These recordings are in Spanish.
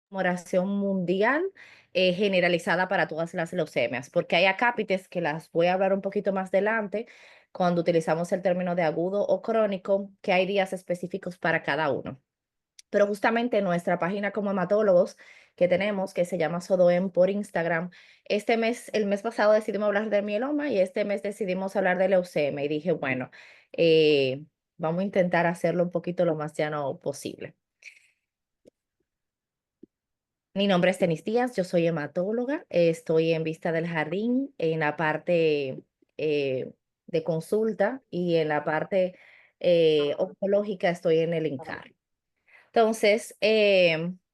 Conmemoración mundial generalizada para todas las leucemias, porque hay acápites que las voy a hablar un poquito más adelante cuando utilizamos el término de agudo o crónico, que hay días específicos para cada uno. Pero justamente nuestra página como hematólogos que tenemos, que se llama Sodoem por Instagram, el mes pasado decidimos hablar de mieloma y este mes decidimos hablar de leucemia y dije, bueno, eh, vamos a intentar hacerlo un poquito lo más llano posible. Mi nombre es Tenis Díaz, yo soy hematóloga, estoy en Vista del Jardín en la parte de consulta y en la parte oncológica estoy en el INCAR. Entonces,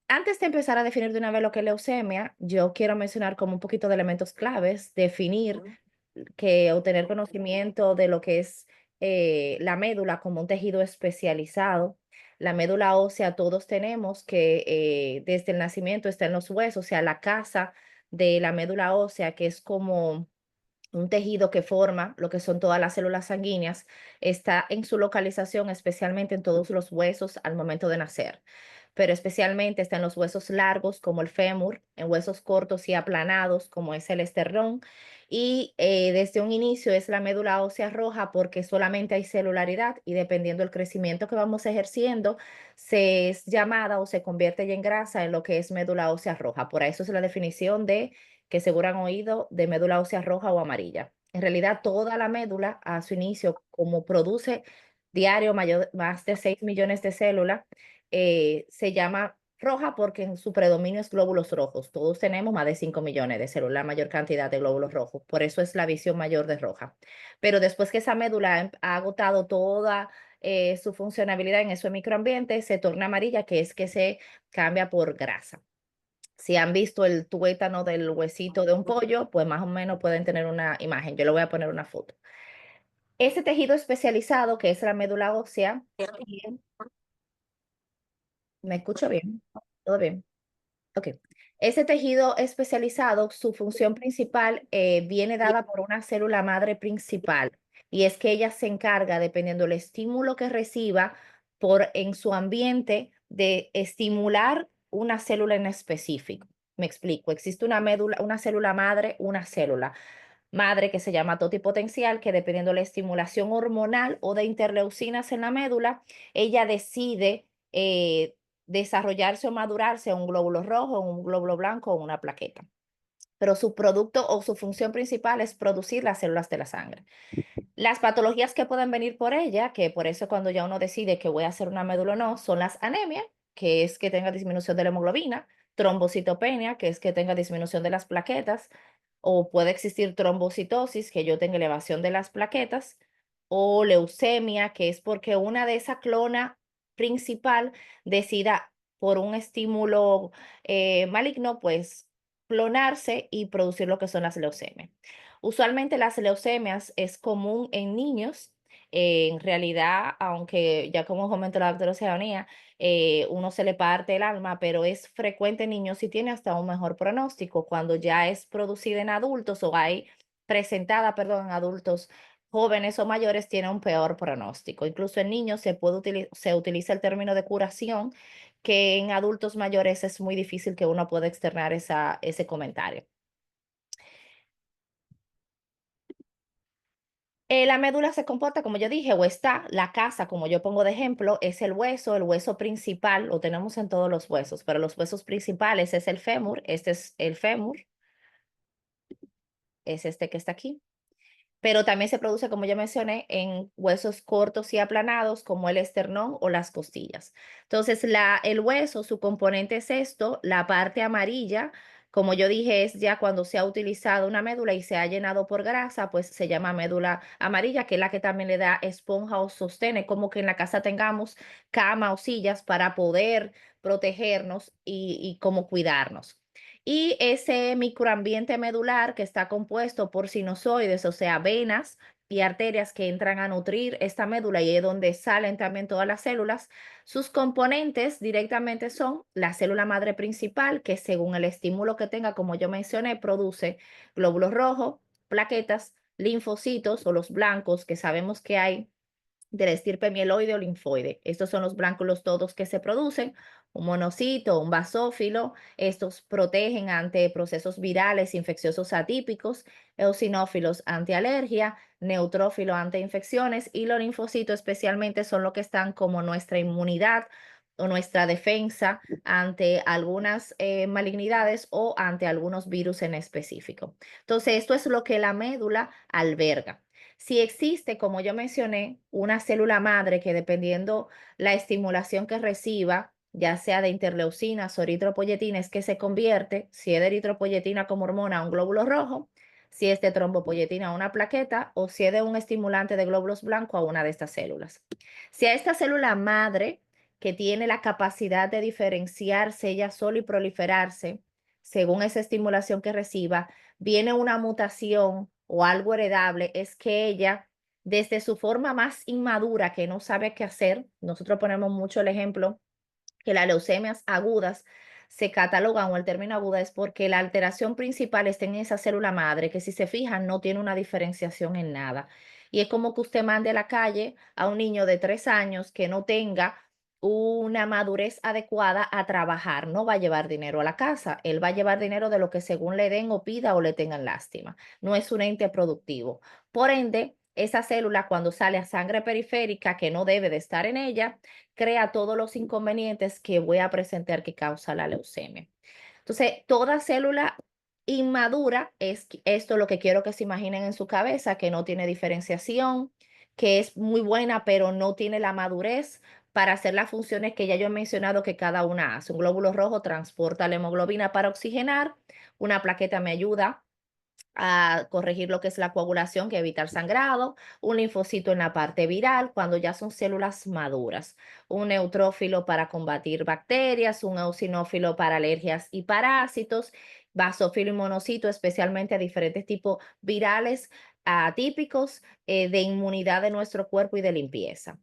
antes de empezar a definir de una vez lo que es leucemia, yo quiero mencionar como un poquito de elementos claves, definir que obtener conocimiento de lo que es la médula como un tejido especializado. La médula ósea todos tenemos que desde el nacimiento está en los huesos, o sea, la casa de la médula ósea, que es como un tejido que forma lo que son todas las células sanguíneas, está en su localización, especialmente en todos los huesos al momento de nacer, pero especialmente está en los huesos largos como el fémur, en huesos cortos y aplanados como es el esternón, y desde un inicio es la médula ósea roja porque solamente hay celularidad y dependiendo del crecimiento que vamos ejerciendo, se es llamada o se convierte ya en grasa en lo que es médula ósea roja. Por eso es la definición de que seguro han oído de médula ósea roja o amarilla. En realidad, toda la médula a su inicio, como produce diario más de 6 millones de células, se llama roja porque en su predominio es glóbulos rojos. Todos tenemos más de 5 millones de células, la mayor cantidad de glóbulos rojos. Por eso es la visión mayor de roja. Pero después que esa médula ha agotado toda su funcionalidad en ese microambiente, se torna amarilla, que es que se cambia por grasa. Si han visto el tuétano del huesito de un pollo, pues más o menos pueden tener una imagen. Yo le voy a poner una foto. Ese tejido especializado, que es la médula ósea, bien, ¿me escucho bien? ¿Todo bien? Ok. Ese tejido especializado, su función principal viene dada por una célula madre principal y es que ella se encarga, dependiendo del estímulo que reciba en su ambiente, de estimular una célula en específico. Me explico. Existe una médula, una célula madre, una célula madre que se llama totipotencial, que dependiendo de la estimulación hormonal o de interleucinas en la médula, ella decide desarrollarse o madurarse un glóbulo rojo, un glóbulo blanco o una plaqueta. Pero su producto o su función principal es producir las células de la sangre. Las patologías que pueden venir por ella, que por eso cuando ya uno decide que voy a hacer una médula o no, son las anemias, que es que tenga disminución de la hemoglobina, trombocitopenia, que es que tenga disminución de las plaquetas, o puede existir trombocitosis, que yo tenga elevación de las plaquetas, o leucemia, que es porque una de esa clona principal decida por un estímulo maligno, pues clonarse y producir lo que son las leucemias. Usualmente las leucemias es común en niños. En realidad, aunque ya como comentó la doctora Oceanía, uno se le parte el alma, pero es frecuente en niños y tiene hasta un mejor pronóstico. Cuando ya es producida en adultos o hay presentada, perdón, en adultos jóvenes o mayores, tiene un peor pronóstico. Incluso en niños se utiliza el término de curación, que en adultos mayores es muy difícil que uno pueda externar ese comentario. La médula se comporta, como yo dije, o está, la casa, como yo pongo de ejemplo, es el hueso principal, lo tenemos en todos los huesos, pero los huesos principales es el fémur, este es el fémur, es este que está aquí. Pero también se produce, como ya mencioné, en huesos cortos y aplanados, como el esternón o las costillas. Entonces, el hueso, su componente es esto, la parte amarilla, como yo dije, es ya cuando se ha utilizado una médula y se ha llenado por grasa, pues se llama médula amarilla, que es la que también le da esponja o sostiene, como que en la casa tengamos cama o sillas para poder protegernos y como cuidarnos. Y ese microambiente medular que está compuesto por sinusoides, o sea, venas y arterias que entran a nutrir esta médula y es donde salen también todas las células, sus componentes directamente son la célula madre principal, que según el estímulo que tenga, como yo mencioné, produce glóbulos rojos, plaquetas, linfocitos o los blancos que sabemos que hay de la estirpe mieloide o linfoide. Estos son los blánculos todos que se producen un monocito, un basófilo. Estos protegen ante procesos virales infecciosos atípicos, eosinófilos antialergia, neutrófilo ante infecciones y los linfocitos especialmente son los que están como nuestra inmunidad o nuestra defensa ante algunas malignidades o ante algunos virus en específico. Entonces, esto es lo que la médula alberga. Si existe, como yo mencioné, una célula madre que dependiendo la estimulación que reciba, ya sea de interleucinas o eritropoyetina, es que se convierte, si es de eritropoyetina como hormona, a un glóbulo rojo, si es de trombopoyetina a una plaqueta o si es de un estimulante de glóbulos blancos a una de estas células. Si a esta célula madre, que tiene la capacidad de diferenciarse ella sola y proliferarse, según esa estimulación que reciba, viene una mutación o algo heredable, es que ella, desde su forma más inmadura, que no sabe qué hacer, nosotros ponemos mucho el ejemplo que las leucemias agudas se catalogan, o el término aguda es porque la alteración principal está en esa célula madre, que si se fijan no tiene una diferenciación en nada. Y es como que usted mande a la calle a un niño de 3 años que no tenga una madurez adecuada a trabajar, no va a llevar dinero a la casa, él va a llevar dinero de lo que según le den o pida o le tengan lástima. No es un ente productivo. Por ende, esa célula cuando sale a sangre periférica que no debe de estar en ella, crea todos los inconvenientes que voy a presentar que causa la leucemia. Entonces, toda célula inmadura es esto lo que quiero que se imaginen en su cabeza, que no tiene diferenciación, que es muy buena, pero no tiene la madurez para hacer las funciones que ya yo he mencionado que cada una hace. Un glóbulo rojo transporta la hemoglobina para oxigenar, una plaqueta me ayuda a corregir lo que es la coagulación, que evitar sangrado, un linfocito en la parte viral, cuando ya son células maduras, un neutrófilo para combatir bacterias, un eosinófilo para alergias y parásitos, basófilo y monocito, especialmente a diferentes tipos virales atípicos de inmunidad de nuestro cuerpo y de limpieza.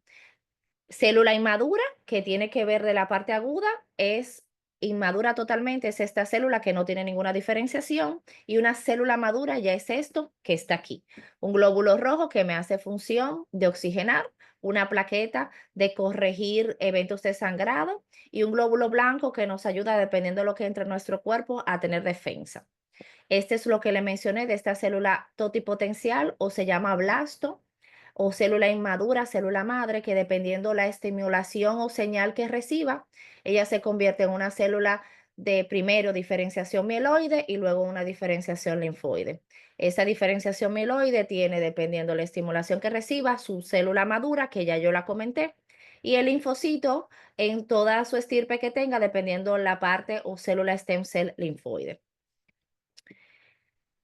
Célula inmadura, que tiene que ver de la parte aguda, es inmadura totalmente, es esta célula que no tiene ninguna diferenciación, y una célula madura ya es esto que está aquí. Un glóbulo rojo que me hace función de oxigenar, una plaqueta de corregir eventos de sangrado y un glóbulo blanco que nos ayuda, dependiendo de lo que entre en nuestro cuerpo, a tener defensa. Este es lo que le mencioné de esta célula totipotencial o se llama blasto o célula inmadura, célula madre, que dependiendo la estimulación o señal que reciba, ella se convierte en una célula de primero diferenciación mieloide y luego una diferenciación linfoide. Esa diferenciación mieloide tiene, dependiendo la estimulación que reciba, su célula madura, que ya yo la comenté, y el linfocito en toda su estirpe que tenga, dependiendo la parte o célula stem cell linfoide.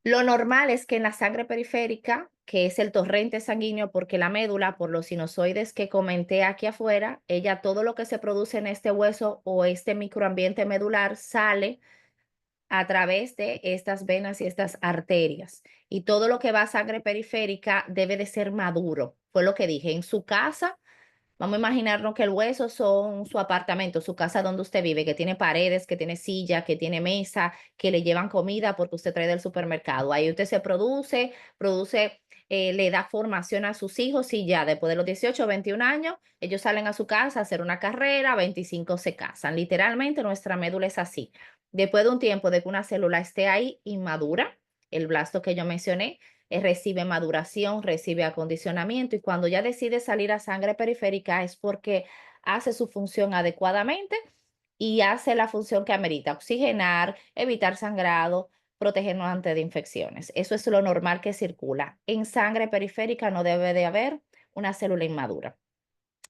Lo normal es que en la sangre periférica, que es el torrente sanguíneo, porque la médula, por los sinusoides que comenté aquí afuera, ella todo lo que se produce en este hueso o este microambiente medular sale a través de estas venas y estas arterias. Y todo lo que va a sangre periférica debe de ser maduro. Fue lo que dije. En su casa, vamos a imaginarnos que el hueso son su apartamento, su casa donde usted vive, que tiene paredes, que tiene silla, que tiene mesa, que le llevan comida porque usted trae del supermercado. Ahí usted se le da formación a sus hijos y ya después de los 18 o 21 años, ellos salen a su casa a hacer una carrera, 25 se casan. Literalmente nuestra médula es así. Después de un tiempo de que una célula esté ahí inmadura, el blasto que yo mencioné, recibe maduración, recibe acondicionamiento y cuando ya decide salir a sangre periférica es porque hace su función adecuadamente y hace la función que amerita, oxigenar, evitar sangrado, protegernos ante de infecciones. Eso es lo normal que circula. En sangre periférica no debe de haber una célula inmadura.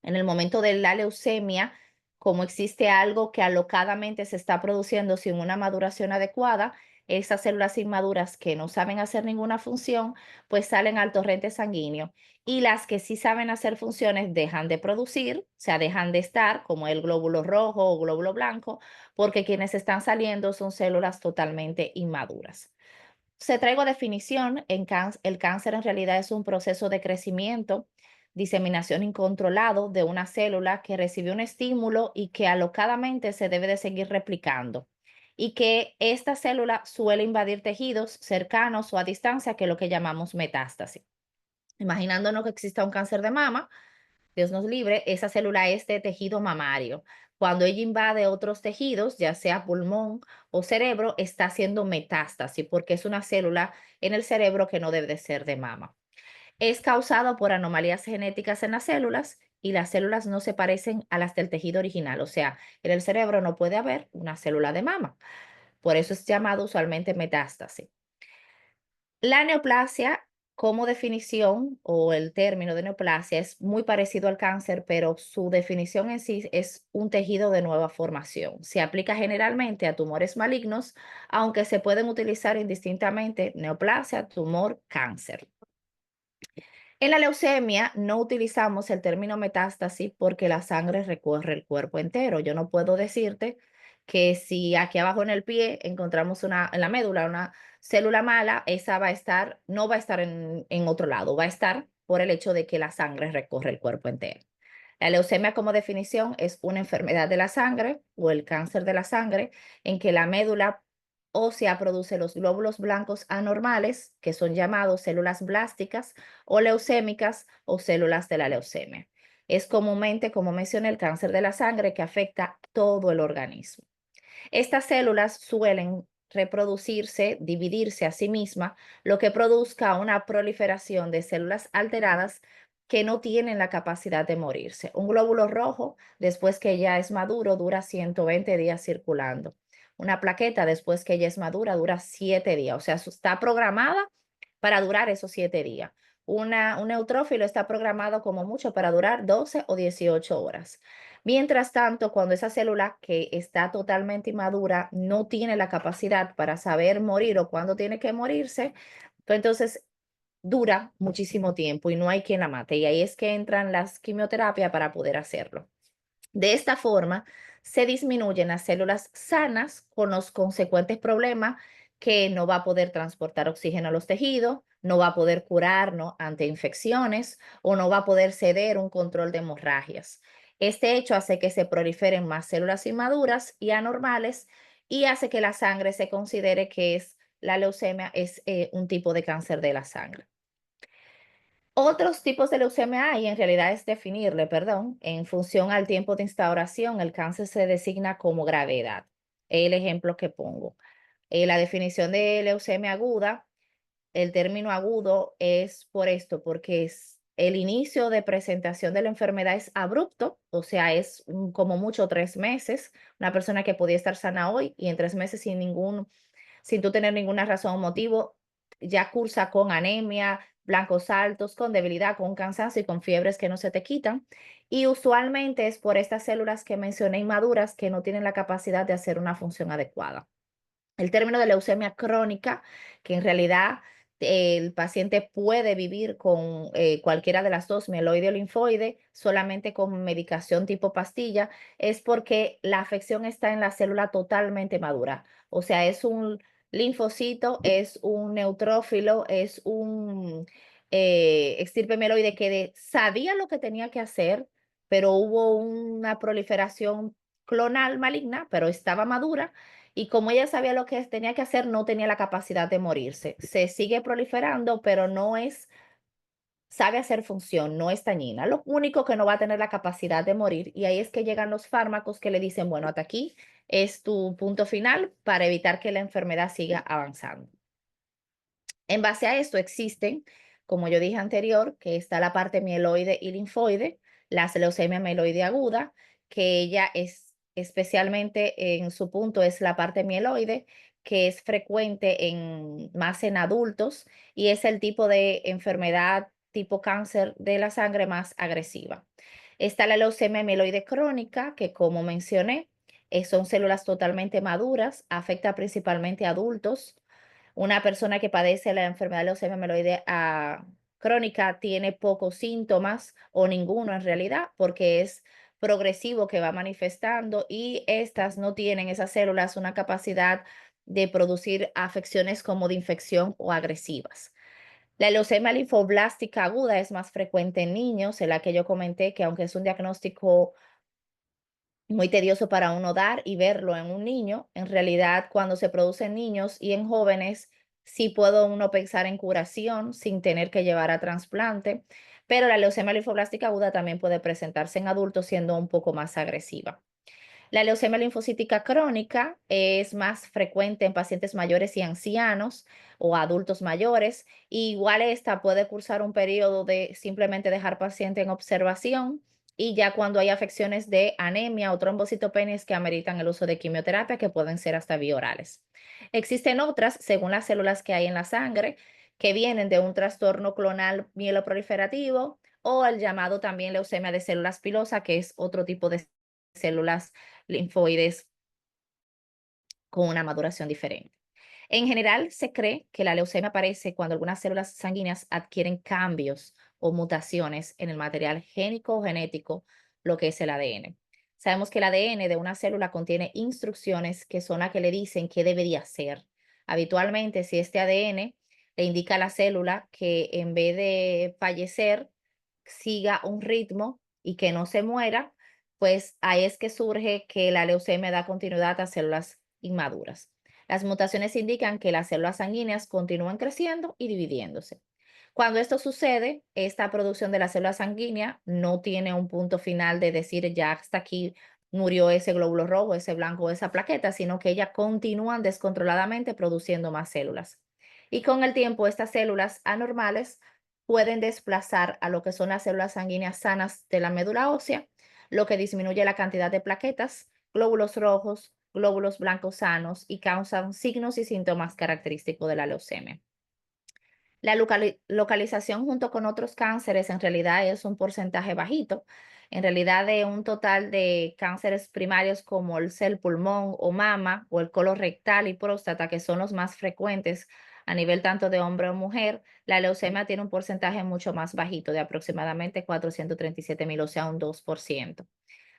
En el momento de la leucemia, como existe algo que alocadamente se está produciendo sin una maduración adecuada, esas células inmaduras que no saben hacer ninguna función, pues salen al torrente sanguíneo. Y las que sí saben hacer funciones dejan de producir, o sea, dejan de estar, como el glóbulo rojo o glóbulo blanco, porque quienes están saliendo son células totalmente inmaduras. Se traigo definición, el cáncer en realidad es un proceso de crecimiento, diseminación incontrolado de una célula que recibió un estímulo y que alocadamente se debe de seguir replicando. Y que esta célula suele invadir tejidos cercanos o a distancia, que es lo que llamamos metástasis. Imaginándonos que exista un cáncer de mama, Dios nos libre, esa célula es de tejido mamario. Cuando ella invade otros tejidos, ya sea pulmón o cerebro, está haciendo metástasis porque es una célula en el cerebro que no debe de ser de mama. Es causado por anomalías genéticas en las células y las células no se parecen a las del tejido original. O sea, en el cerebro no puede haber una célula de mama. Por eso es llamado usualmente metástasis. La neoplasia, como definición, o el término de neoplasia, es muy parecido al cáncer, pero su definición en sí es un tejido de nueva formación. Se aplica generalmente a tumores malignos, aunque se pueden utilizar indistintamente neoplasia, tumor, cáncer. En la leucemia no utilizamos el término metástasis porque la sangre recorre el cuerpo entero. Yo no puedo decirte que si aquí abajo en el pie encontramos en la médula, una célula mala, esa va a estar, no va a estar en otro lado, va a estar por el hecho de que la sangre recorre el cuerpo entero. La leucemia, como definición, es una enfermedad de la sangre o el cáncer de la sangre en que la médula ósea produce los glóbulos blancos anormales, que son llamados células blásticas o leucémicas o células de la leucemia. Es comúnmente, como mencioné, el cáncer de la sangre que afecta todo el organismo. Estas células suelen reproducirse, dividirse a sí misma, lo que produzca una proliferación de células alteradas que no tienen la capacidad de morirse. Un glóbulo rojo, después que ya es maduro, dura 120 días circulando. Una plaqueta, después que ya es madura, dura 7 días. O sea, está programada para durar esos 7 días. Un neutrófilo está programado como mucho para durar 12 o 18 horas. Mientras tanto, cuando esa célula que está totalmente inmadura no tiene la capacidad para saber morir o cuándo tiene que morirse, pues entonces dura muchísimo tiempo y no hay quien la mate. Y ahí es que entran las quimioterapias para poder hacerlo. De esta forma, se disminuyen las células sanas con los consecuentes problemas que no va a poder transportar oxígeno a los tejidos, no va a poder curarnos ante infecciones o no va a poder ceder un control de hemorragias. Este hecho hace que se proliferen más células inmaduras y anormales y hace que la sangre se considere que la leucemia es un tipo de cáncer de la sangre. Otros tipos de leucemia hay, en realidad es definirle, perdón, en función al tiempo de instauración, el cáncer se designa como gravedad. El ejemplo que pongo. La definición de leucemia aguda, el término agudo es por esto, porque es el inicio de presentación de la enfermedad es abrupto, o sea, es como mucho 3 meses. Una persona que podía estar sana hoy y en 3 meses sin tú tener ninguna razón o motivo, ya cursa con anemia, blancos altos, con debilidad, con cansancio y con fiebres que no se te quitan. Y usualmente es por estas células que mencioné inmaduras que no tienen la capacidad de hacer una función adecuada. El término de leucemia crónica, que en realidad el paciente puede vivir con cualquiera de las dos, mieloide o linfoide, solamente con medicación tipo pastilla, es porque la afección está en la célula totalmente madura. O sea, es un linfocito, es un neutrófilo, es un extirpe mieloide que sabía lo que tenía que hacer, pero hubo una proliferación clonal maligna, pero estaba madura y como ella sabía lo que tenía que hacer, no tenía la capacidad de morirse. Se sigue proliferando, pero sabe hacer función, no es dañina. Lo único que no va a tener la capacidad de morir, y ahí es que llegan los fármacos que le dicen, bueno, hasta aquí es tu punto final para evitar que la enfermedad siga avanzando. En base a esto existen, como yo dije anterior, que está la parte mieloide y linfoide, la leucemia mieloide aguda, que ella es especialmente en su punto es la parte mieloide, que es frecuente más en adultos y es el tipo de enfermedad tipo cáncer de la sangre más agresiva. Está la leucemia mieloide crónica, que como mencioné, son células totalmente maduras, afecta principalmente a adultos. Una persona que padece la enfermedad de leucemia mieloide crónica tiene pocos síntomas o ninguno en realidad, porque es progresivo que va manifestando y estas no tienen esas células una capacidad de producir afecciones como de infección o agresivas. La leucemia linfoblástica aguda es más frecuente en niños, en la que yo comenté que aunque es un diagnóstico muy tedioso para uno dar y verlo en un niño. En realidad, cuando se produce en niños y en jóvenes, sí puedo uno pensar en curación sin tener que llevar a trasplante, pero la leucemia linfoblástica aguda también puede presentarse en adultos siendo un poco más agresiva. La leucemia linfocítica crónica es más frecuente en pacientes mayores y ancianos o adultos mayores. Igual esta puede cursar un periodo de simplemente dejar paciente en observación y ya cuando hay afecciones de anemia o trombocitopenias que ameritan el uso de quimioterapia que pueden ser hasta biorales. Existen otras, según las células que hay en la sangre, que vienen de un trastorno clonal mieloproliferativo o el llamado también leucemia de células pilosa, que es otro tipo de células linfoides con una maduración diferente. En general, se cree que la leucemia aparece cuando algunas células sanguíneas adquieren cambios o mutaciones en el material génico o genético, lo que es el ADN. Sabemos que el ADN de una célula contiene instrucciones que son las que le dicen qué debería hacer. Habitualmente, si este ADN le indica a la célula que en vez de fallecer, siga un ritmo y que no se muera, pues ahí es que surge que la leucemia da continuidad a células inmaduras. Las mutaciones indican que las células sanguíneas continúan creciendo y dividiéndose. Cuando esto sucede, esta producción de la célula sanguínea no tiene un punto final de decir ya hasta aquí murió ese glóbulo rojo, ese blanco, esa plaqueta, sino que ellas continúan descontroladamente produciendo más células. Y con el tiempo, estas células anormales pueden desplazar a lo que son las células sanguíneas sanas de la médula ósea, lo que disminuye la cantidad de plaquetas, glóbulos rojos, glóbulos blancos sanos y causan signos y síntomas característicos de la leucemia. La localización junto con otros cánceres en realidad es un porcentaje bajito. En realidad, de un total de cánceres primarios como el pulmón o mama o el colon rectal y próstata, que son los más frecuentes a nivel tanto de hombre o mujer, la leucemia tiene un porcentaje mucho más bajito, de aproximadamente 437.000, o sea, un 2%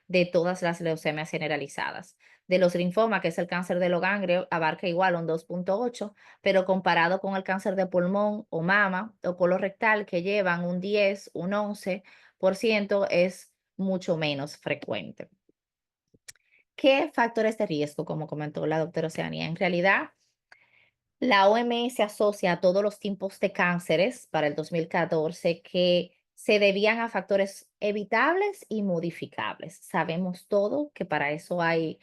de todas las leucemias generalizadas. De los linfomas, que es el cáncer de los ganglios, abarca igual un 2,8, pero comparado con el cáncer de pulmón o mama o colorectal, que llevan un 10, un 11%, es mucho menos frecuente. ¿Qué factores de riesgo, como comentó la doctora Oceania? En realidad, la OMS asocia a todos los tipos de cánceres para el 2014 que se debían a factores evitables y modificables. Sabemos todo que para eso hay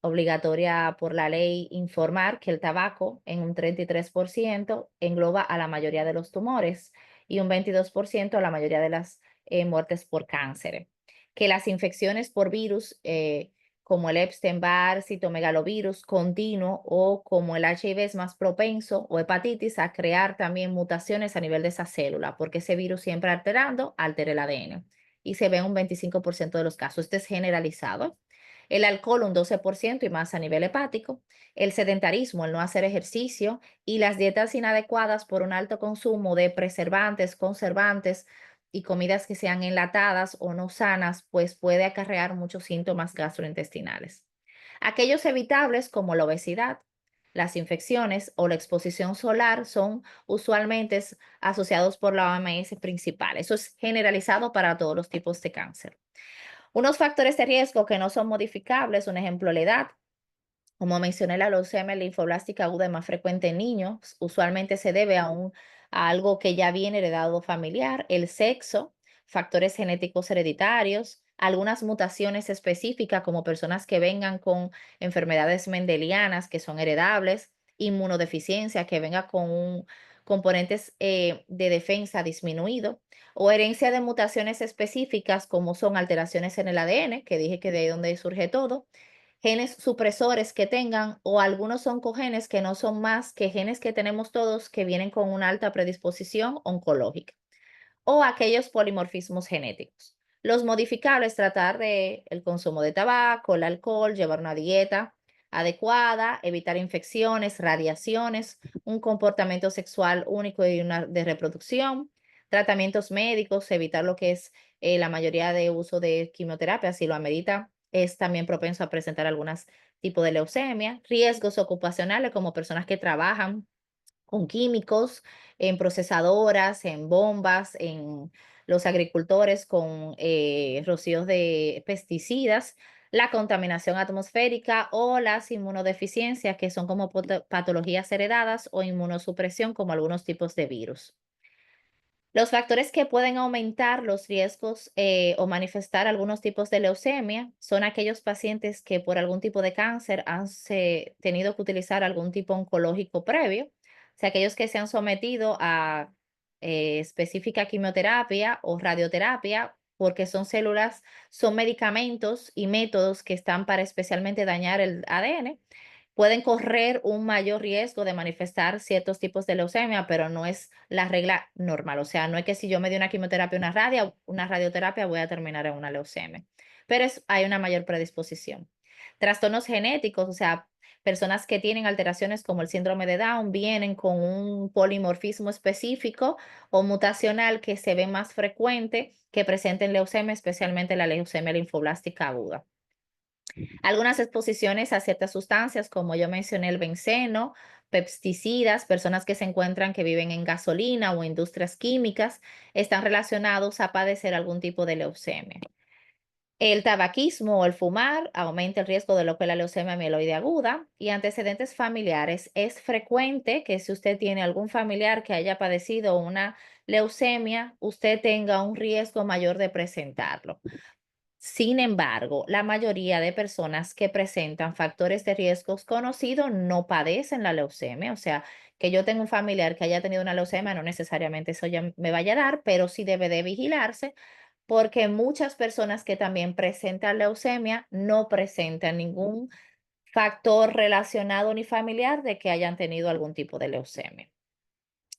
obligatoria por la ley informar que el tabaco en un 33% engloba a la mayoría de los tumores y un 22% a la mayoría de las muertes por cáncer. Que las infecciones por virus como el Epstein-Barr, citomegalovirus continuo o como el HIV es más propenso o hepatitis a crear también mutaciones a nivel de esa célula, porque ese virus siempre alterando altera el ADN y se ve en un 25% de los casos. Este es generalizado. El alcohol un 12% y más a nivel hepático, el sedentarismo, el no hacer ejercicio y las dietas inadecuadas por un alto consumo de preservantes, conservantes, y comidas que sean enlatadas o no sanas, pues puede acarrear muchos síntomas gastrointestinales. Aquellos evitables como la obesidad, las infecciones o la exposición solar son usualmente asociados por la OMS principal. Eso es generalizado para todos los tipos de cáncer. Unos factores de riesgo que no son modificables, un ejemplo, la edad. Como mencioné, la leucemia linfoblástica aguda es más frecuente en niños. Usualmente se debe a algo que ya viene heredado familiar, el sexo, factores genéticos hereditarios, algunas mutaciones específicas como personas que vengan con enfermedades mendelianas que son heredables, inmunodeficiencia que venga con componentes de defensa disminuido o herencia de mutaciones específicas como son alteraciones en el ADN, que dije que de ahí donde surge todo, genes supresores que tengan o algunos oncogenes que no son más que genes que tenemos todos que vienen con una alta predisposición oncológica o aquellos polimorfismos genéticos. Los modificables, tratar de el consumo de tabaco, el alcohol, llevar una dieta adecuada, evitar infecciones, radiaciones, un comportamiento sexual único y una de reproducción, tratamientos médicos, evitar lo que es la mayoría de uso de quimioterapia, si lo amerita, es también propenso a presentar algunos tipos de leucemia, riesgos ocupacionales como personas que trabajan con químicos, en procesadoras, en bombas, en los agricultores con rocíos de pesticidas, la contaminación atmosférica o las inmunodeficiencias, que son como patologías heredadas o inmunosupresión, como algunos tipos de virus. Los factores que pueden aumentar los riesgos o manifestar algunos tipos de leucemia son aquellos pacientes que por algún tipo de cáncer han tenido que utilizar algún tipo oncológico previo, o sea, aquellos que se han sometido a específica quimioterapia o radioterapia, porque son células, son medicamentos y métodos que están para especialmente dañar el ADN, pueden correr un mayor riesgo de manifestar ciertos tipos de leucemia, pero no es la regla normal. O sea, no es que si yo me doy una quimioterapia, una radioterapia, voy a terminar en una leucemia. Pero hay una mayor predisposición. Trastornos genéticos, o sea, personas que tienen alteraciones como el síndrome de Down vienen con un polimorfismo específico o mutacional que se ve más frecuente que presenten leucemia, especialmente la leucemia linfoblástica aguda. Algunas exposiciones a ciertas sustancias, como yo mencioné, el benceno, pesticidas, personas que se encuentran que viven en gasolina o industrias químicas, están relacionados a padecer algún tipo de leucemia. El tabaquismo o el fumar aumenta el riesgo de lo que es la leucemia mieloide aguda y antecedentes familiares. Es frecuente que si usted tiene algún familiar que haya padecido una leucemia, usted tenga un riesgo mayor de presentarlo. Sin embargo, la mayoría de personas que presentan factores de riesgos conocidos no padecen la leucemia. O sea, que yo tengo un familiar que haya tenido una leucemia, no necesariamente eso ya me vaya a dar, pero sí debe de vigilarse porque muchas personas que también presentan leucemia no presentan ningún factor relacionado ni familiar de que hayan tenido algún tipo de leucemia.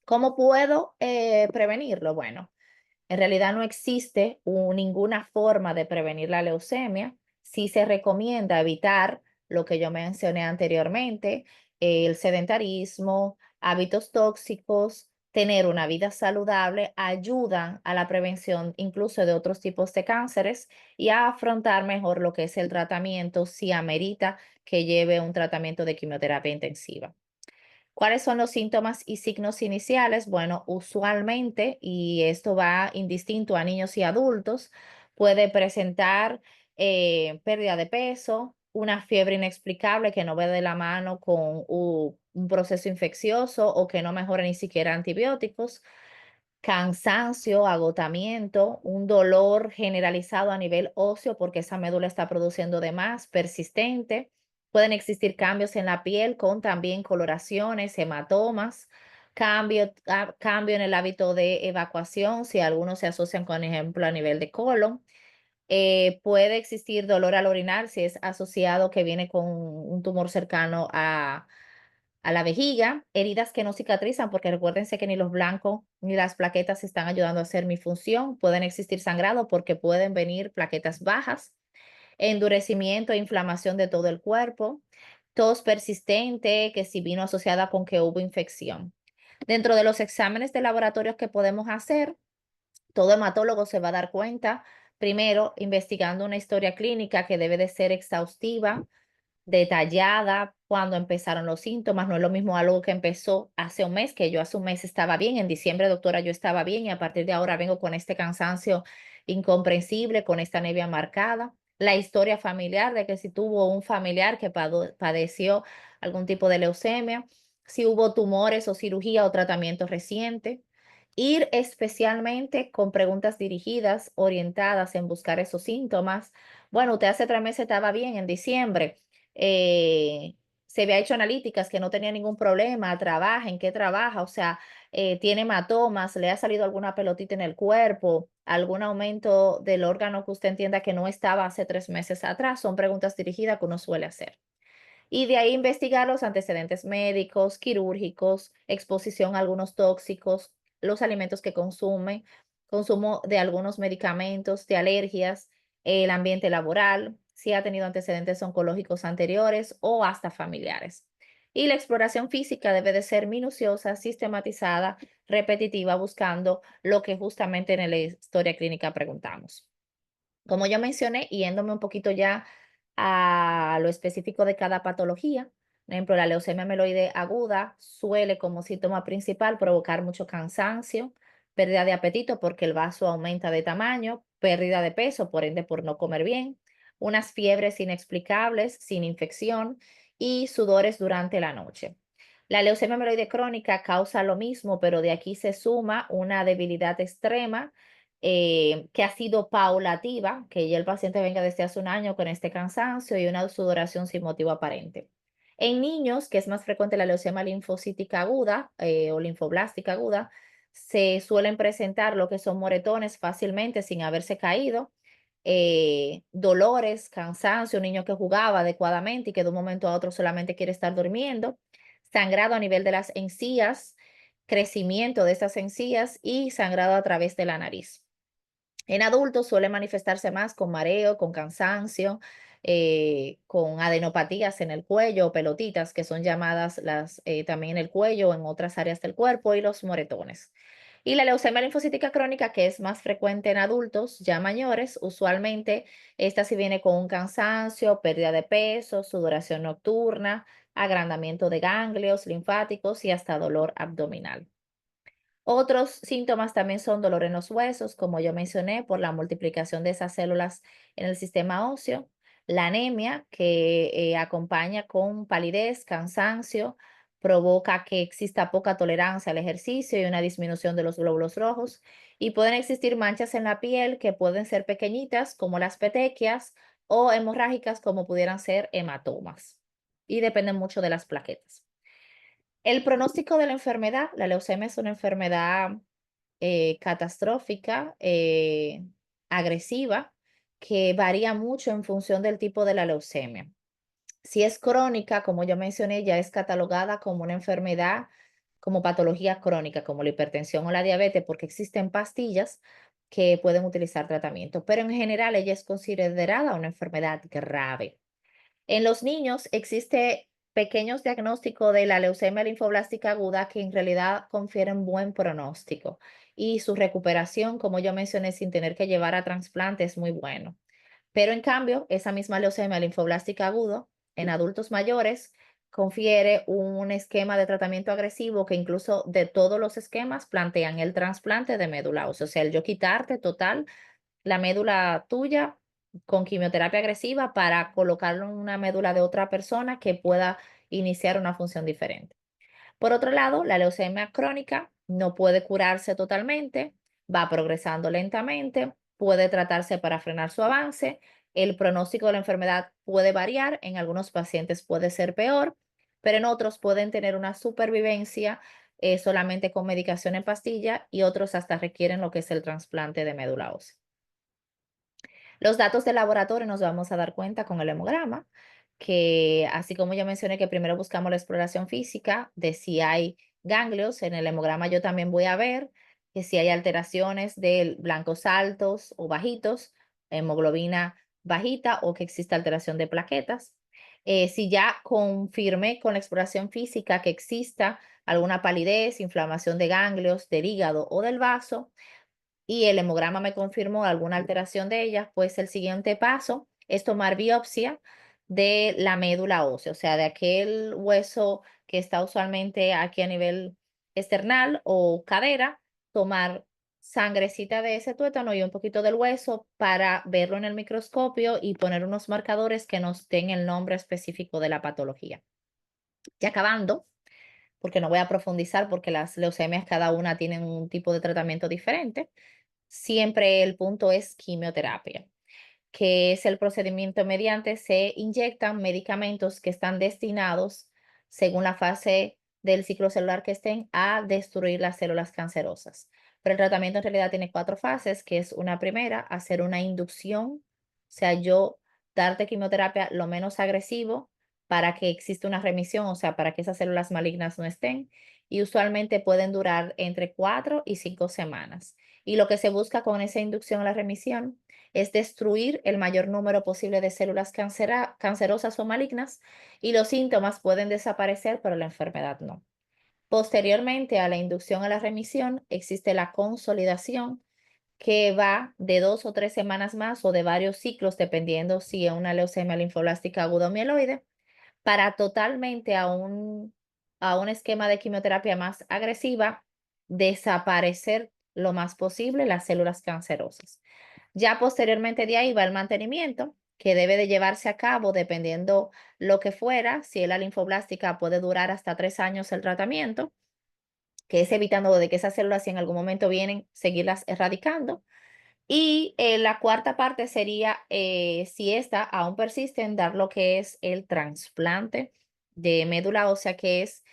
¿Cómo puedo prevenirlo? Bueno. En realidad no existe ninguna forma de prevenir la leucemia. Sí se recomienda evitar lo que yo mencioné anteriormente, el sedentarismo, hábitos tóxicos, tener una vida saludable ayudan a la prevención incluso de otros tipos de cánceres y a afrontar mejor lo que es el tratamiento si amerita que lleve un tratamiento de quimioterapia intensiva. ¿Cuáles son los síntomas y signos iniciales? Bueno, usualmente, y esto va indistinto a niños y adultos, puede presentar pérdida de peso, una fiebre inexplicable que no va de la mano con un proceso infeccioso o que no mejora ni siquiera antibióticos, cansancio, agotamiento, un dolor generalizado a nivel óseo porque esa médula está produciendo de más, persistente. Pueden existir cambios en la piel con también coloraciones, hematomas, cambio en el hábito de evacuación, si algunos se asocian con ejemplo a nivel de colon. Puede existir dolor al orinar si es asociado que viene con un tumor cercano a la vejiga, heridas que no cicatrizan, porque recuérdense que ni los blancos ni las plaquetas están ayudando a hacer mi función. Pueden existir sangrado porque pueden venir plaquetas bajas, endurecimiento e inflamación de todo el cuerpo, tos persistente que si vino asociada con que hubo infección. Dentro de los exámenes de laboratorio que podemos hacer, todo hematólogo se va a dar cuenta, primero, investigando una historia clínica que debe de ser exhaustiva, detallada, cuando empezaron los síntomas. No es lo mismo algo que empezó hace un mes, que yo hace un mes estaba bien, en diciembre, doctora, yo estaba bien y a partir de ahora vengo con este cansancio incomprensible, con esta anemia marcada. La historia familiar de que si tuvo un familiar que padeció algún tipo de leucemia, si hubo tumores o cirugía o tratamiento reciente. Ir especialmente con preguntas dirigidas, orientadas en buscar esos síntomas. Bueno, usted hace 3 meses estaba bien en diciembre, eh, se había hecho analíticas que no tenía ningún problema, trabaja, en qué trabaja, o sea, tiene hematomas, le ha salido alguna pelotita en el cuerpo, algún aumento del órgano que usted entienda que no estaba hace 3 meses atrás, son preguntas dirigidas que uno suele hacer. Y de ahí investigar los antecedentes médicos, quirúrgicos, exposición a algunos tóxicos, los alimentos que consume, consumo de algunos medicamentos, de alergias, el ambiente laboral, si ha tenido antecedentes oncológicos anteriores o hasta familiares. Y la exploración física debe de ser minuciosa, sistematizada, repetitiva, buscando lo que justamente en la historia clínica preguntamos. Como yo mencioné, yéndome un poquito ya a lo específico de cada patología, por ejemplo, la leucemia mieloide aguda suele como síntoma principal provocar mucho cansancio, pérdida de apetito porque el vaso aumenta de tamaño, pérdida de peso, por ende por no comer bien, unas fiebres inexplicables sin infección y sudores durante la noche. La leucemia mieloide crónica causa lo mismo, pero de aquí se suma una debilidad extrema que ha sido paulativa, que ya el paciente venga desde hace un año con este cansancio y una sudoración sin motivo aparente. En niños, que es más frecuente la leucemia linfocítica aguda o linfoblástica aguda, se suelen presentar lo que son moretones fácilmente sin haberse caído, dolores, cansancio, un niño que jugaba adecuadamente y que de un momento a otro solamente quiere estar durmiendo, sangrado a nivel de las encías, crecimiento de esas encías y sangrado a través de la nariz. En adultos suele manifestarse más con mareo, con cansancio, con adenopatías en el cuello o pelotitas, que son llamadas también en el cuello o en otras áreas del cuerpo, y los moretones. Y la leucemia linfocítica crónica, que es más frecuente en adultos ya mayores, usualmente esta sí viene con un cansancio, pérdida de peso, sudoración nocturna, agrandamiento de ganglios linfáticos y hasta dolor abdominal. Otros síntomas también son dolor en los huesos, como yo mencioné, por la multiplicación de esas células en el sistema óseo, la anemia, que acompaña con palidez, cansancio, provoca que exista poca tolerancia al ejercicio y una disminución de los glóbulos rojos, y pueden existir manchas en la piel que pueden ser pequeñitas, como las petequias, o hemorrágicas, como pudieran ser hematomas, y dependen mucho de las plaquetas. El pronóstico de la enfermedad, la leucemia es una enfermedad catastrófica, agresiva, que varía mucho en función del tipo de la leucemia. Si es crónica, como yo mencioné, ya es catalogada como una enfermedad, como patología crónica, como la hipertensión o la diabetes, porque existen pastillas que pueden utilizar tratamiento, pero en general ella es considerada una enfermedad grave. En los niños existe pequeños diagnósticos de la leucemia linfoblástica aguda que en realidad confieren buen pronóstico y su recuperación, como yo mencioné, sin tener que llevar a trasplante es muy bueno. Pero en cambio, esa misma leucemia linfoblástica agudo en adultos mayores confiere un esquema de tratamiento agresivo que incluso de todos los esquemas plantean el trasplante de médula ósea, o sea, el yo quitarte total la médula tuya con quimioterapia agresiva para colocarlo en una médula de otra persona que pueda iniciar una función diferente. Por otro lado, la leucemia crónica no puede curarse totalmente, va progresando lentamente, puede tratarse para frenar su avance. El pronóstico de la enfermedad puede variar, en algunos pacientes puede ser peor, pero en otros pueden tener una supervivencia solamente con medicación en pastilla y otros hasta requieren lo que es el trasplante de médula ósea. Los datos del laboratorio nos vamos a dar cuenta con el hemograma, que así como yo mencioné que primero buscamos la exploración física de si hay ganglios, en el hemograma yo también voy a ver que si hay alteraciones de blancos altos o bajitos, hemoglobina bajita o que existe alteración de plaquetas. Si ya confirmé con la exploración física que exista alguna palidez, inflamación de ganglios, del hígado o del vaso, y el hemograma me confirmó alguna alteración de ellas, pues el siguiente paso es tomar biopsia de la médula ósea, o sea, de aquel hueso que está usualmente aquí a nivel esternal o cadera, tomar sangrecita de ese tuétano y un poquito del hueso para verlo en el microscopio y poner unos marcadores que nos den el nombre específico de la patología. Y acabando, porque no voy a profundizar porque las leucemias cada una tienen un tipo de tratamiento diferente. Siempre el punto es quimioterapia, que es el procedimiento mediante se inyectan medicamentos que están destinados, según la fase del ciclo celular que estén, a destruir las células cancerosas. Pero el tratamiento en realidad tiene cuatro fases, que es una primera, hacer una inducción, o sea, yo darte quimioterapia lo menos agresivo para que exista una remisión, o sea, para que esas células malignas no estén, y usualmente pueden durar entre 4 y 5 semanas. Y lo que se busca con esa inducción a la remisión es destruir el mayor número posible de células cancerosas o malignas y los síntomas pueden desaparecer, pero la enfermedad no. Posteriormente a la inducción a la remisión existe la consolidación que va de 2 o 3 semanas más o de varios ciclos, dependiendo si es una leucemia linfoblástica aguda o mieloide, para totalmente a un esquema de quimioterapia más agresiva, desaparecer lo más posible las células cancerosas. Ya posteriormente de ahí va el mantenimiento, que debe de llevarse a cabo dependiendo lo que fuera. Si es la linfoblástica, puede durar hasta 3 años el tratamiento, que es evitando de que esas células, si en algún momento vienen, seguirlas erradicando. Y la cuarta parte sería, si esta aún persiste, en dar lo que es el trasplante de médula ósea, que es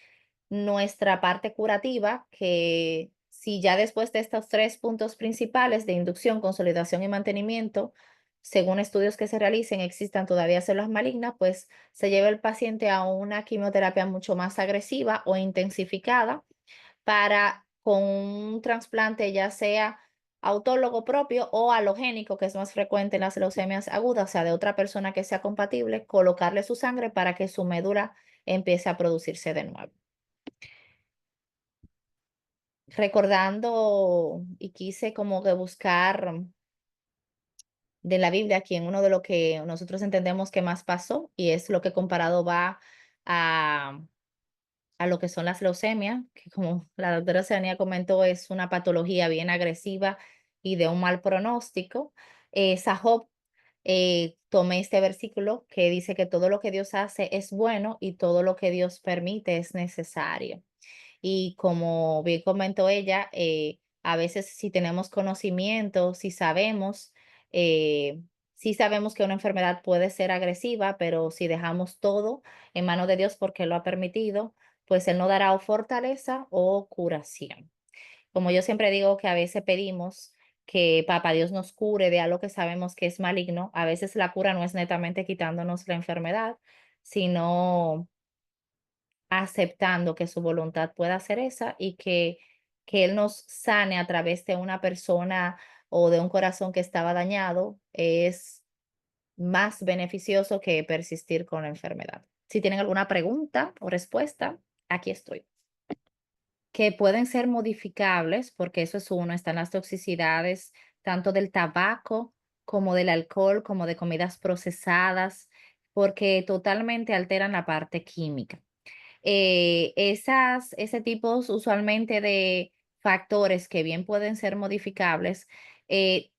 nuestra parte curativa, que si ya después de estos 3 puntos principales de inducción, consolidación y mantenimiento, según estudios que se realicen, existan todavía células malignas, pues se lleva el paciente a una quimioterapia mucho más agresiva o intensificada para con un trasplante, ya sea autólogo propio o halogénico, que es más frecuente en las leucemias agudas, o sea, de otra persona que sea compatible, colocarle su sangre para que su médula empiece a producirse de nuevo. Recordando y quise como que buscar de la Biblia aquí en uno de lo que nosotros entendemos que más pasó, y es lo que comparado va a lo que son las leucemias, que como la doctora Serania comentó, es una patología bien agresiva y de un mal pronóstico. Job, tomé este versículo que dice que todo lo que Dios hace es bueno y todo lo que Dios permite es necesario. Y como bien comentó ella, a veces si tenemos conocimiento, si sabemos que una enfermedad puede ser agresiva, pero si dejamos todo en manos de Dios porque Él lo ha permitido, pues Él nos dará o fortaleza o curación. Como yo siempre digo que a veces pedimos que Papá Dios nos cure de algo que sabemos que es maligno, a veces la cura no es netamente quitándonos la enfermedad, sino aceptando que su voluntad pueda ser esa y que Él nos sane a través de una persona o de un corazón que estaba dañado, es más beneficioso que persistir con la enfermedad. Si tienen alguna pregunta o respuesta, aquí estoy. Que pueden ser modificables, porque eso es uno, están las toxicidades tanto del tabaco como del alcohol, como de comidas procesadas, porque totalmente alteran la parte química. Ese tipo usualmente de factores que bien pueden ser modificables,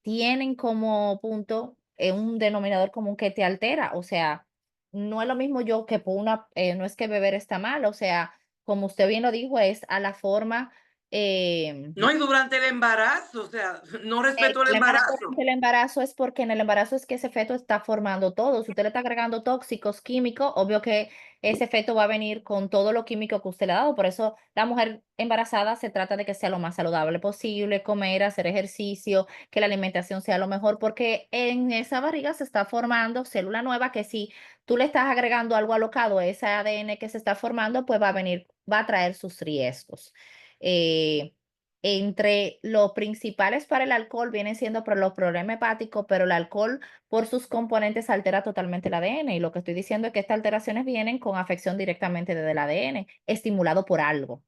tienen como punto un denominador común que te altera. O sea, no es lo mismo yo que por no es que beber está mal, o sea, como usted bien lo dijo, es a la forma. em, No, y durante el embarazo, o sea, no el respetó el problema embarazo. durante el embarazo es porque en el embarazo es que ese feto está formando todo. Si usted le está agregando tóxicos, químicos, obvio que ese feto va a venir con todo lo químico que usted le ha dado. Por eso la mujer embarazada se trata de que sea lo más saludable posible, comer, hacer ejercicio, que la alimentación sea lo mejor, porque en esa barriga se está formando célula nueva que si tú le estás agregando algo alocado a ese ADN que se está formando, pues va a venir, va a traer sus riesgos. Eh, Entre los principales para el alcohol vienen siendo por los problemas hepáticos, pero el alcohol por sus componentes altera totalmente el ADN. Y lo que estoy diciendo es que estas alteraciones vienen con afección directamente desde el ADN, estimulado por algo.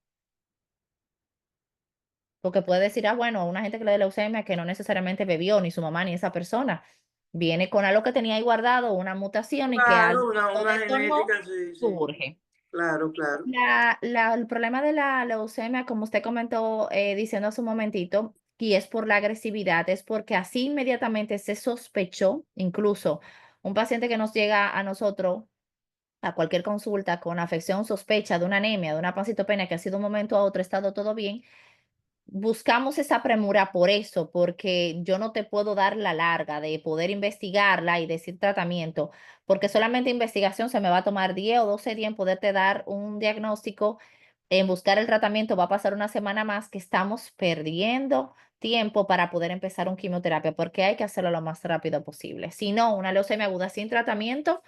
Porque puede decir, ah, bueno, una gente que le da leucemia que no necesariamente bebió, ni su mamá, ni esa persona, viene con algo que tenía ahí guardado, una mutación y que algo Claro, lo una detonó, genética, sí, sí. surge. Claro, claro. El problema de la leucemia, como usted comentó diciendo hace un momentito, y es por la agresividad, es porque así inmediatamente se sospechó, incluso un paciente que nos llega a nosotros a cualquier consulta con afección sospecha de una anemia, de una pancitopenia que ha sido un momento a otro, ha estado todo bien. Buscamos esa premura por eso, porque yo no te puedo dar la larga de poder investigarla y decir tratamiento, porque solamente investigación se me va a tomar 10 o 12 días en poderte dar un diagnóstico. En buscar el tratamiento va a pasar una semana más, que estamos perdiendo tiempo para poder empezar un quimioterapia, porque hay que hacerlo lo más rápido posible. Si no, una leucemia aguda sin tratamiento,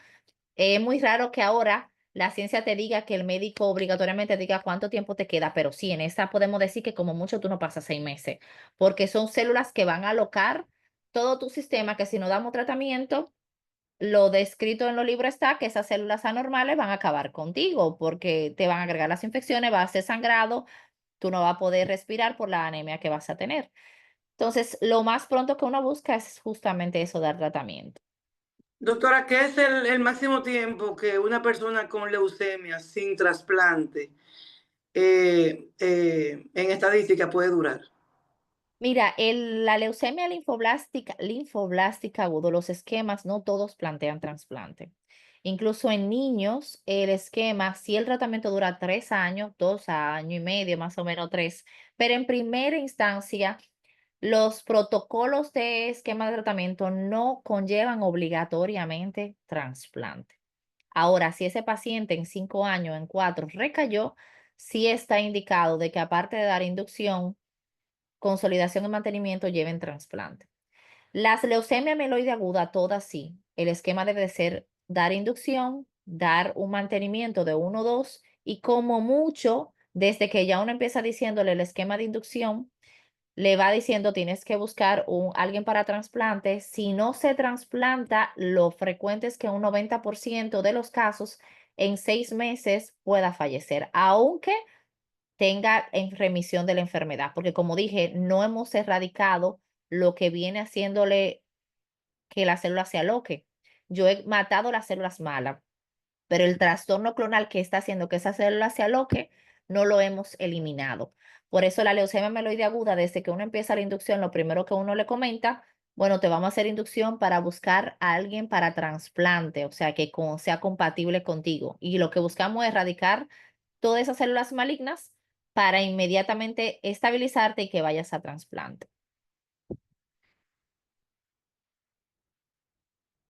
es muy raro que ahora la ciencia te diga, que el médico obligatoriamente diga cuánto tiempo te queda, pero sí, en esta podemos decir que como mucho tú no pasas 6 meses, porque son células que van a alocar todo tu sistema, que si no damos tratamiento, lo descrito en los libros está que esas células anormales van a acabar contigo, porque te van a agregar las infecciones, va a ser sangrado, tú no vas a poder respirar por la anemia que vas a tener. Entonces, lo más pronto que uno busca es justamente eso, dar tratamiento. Doctora, ¿qué es el máximo tiempo que una persona con leucemia sin trasplante en estadística puede durar? Mira, la leucemia linfoblástica agudo, los esquemas, no todos plantean trasplante. Incluso en niños, el esquema, si el tratamiento dura 3 años, 2 años y medio, más o menos tres, pero en primera instancia, los protocolos de esquema de tratamiento no conllevan obligatoriamente trasplante. Ahora, si ese paciente en 5 años, en cuatro, recayó, sí está indicado de que aparte de dar inducción, consolidación y mantenimiento lleven trasplante. Las leucemia mieloide aguda, todas sí. El esquema debe de ser dar inducción, dar un mantenimiento de 1 o 2 y como mucho, desde que ya uno empieza diciéndole el esquema de inducción, le va diciendo tienes que buscar alguien para trasplante. Si no se trasplanta, lo frecuente es que un 90% de los casos en 6 meses pueda fallecer, aunque tenga en remisión de la enfermedad, porque como dije, no hemos erradicado lo que viene haciéndole que la célula se aloque. Yo he matado las células malas, pero el trastorno clonal que está haciendo que esa célula se aloque, no lo hemos eliminado. Por eso la leucemia mieloide aguda, desde que uno empieza la inducción, lo primero que uno le comenta, bueno, te vamos a hacer inducción para buscar a alguien para trasplante, o sea, que sea compatible contigo. Y lo que buscamos es erradicar todas esas células malignas para inmediatamente estabilizarte y que vayas a trasplante.